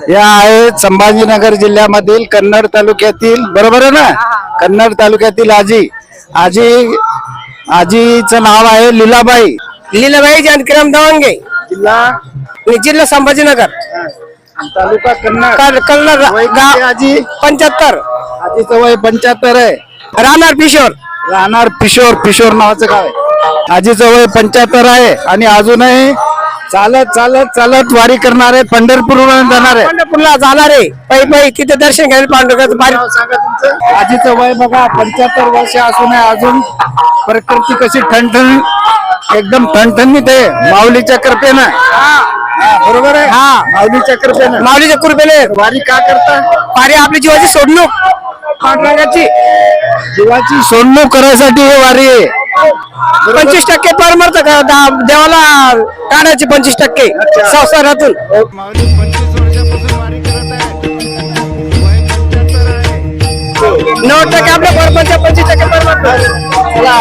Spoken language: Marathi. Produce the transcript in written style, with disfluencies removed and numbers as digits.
या आहेत संभाजीनगर जिल्ह्यामधील कन्नड तालुक्यातील, बरोबर आहे ना, कन्नड तालुक्यातील आजीचं नाव आहे लीलाबाई. लीलाबाई जानकीराम दवंगे, जिल्हा संभाजीनगर, तालुका कन्नड. कन्नड वय किती आजी? 75. आजीचं वय 75 आहे. राहणार पिशोर. राहणार पिशोर नावाचं गाव आहे. आजीचं वय 75 आहे आणि अजूनही चालत चालत चालत वारी करणार आहे. पंढरपूरला जाणार आहे. पंढरपूरला जाणार आहे पै तिथे दर्शन घ्यायला पांडुरंगाचं भारी. आजीचं वय बघा 75 वर्ष असून अजून प्रकृती कशी ठणठण, एकदम ठणठणीत आहे माऊलीच्या कृपेनं. बरोबर आहे. माऊलीच्या कृपेनं, माऊलीच्या कृपेने वारी का करता? वारी आपली जीवाची सोडणूक, पांडुरंगाची जीवाची सोडणूक करायसाठी हे वारी आहे. 25% परमार्थ देवाला काढायची 25% संसारातून. माऊली 25 वर्षापासून वारी करत आहे. वय 75 आहे. 9% आपल्या परमार्थ, 25% परमार्थ. चला.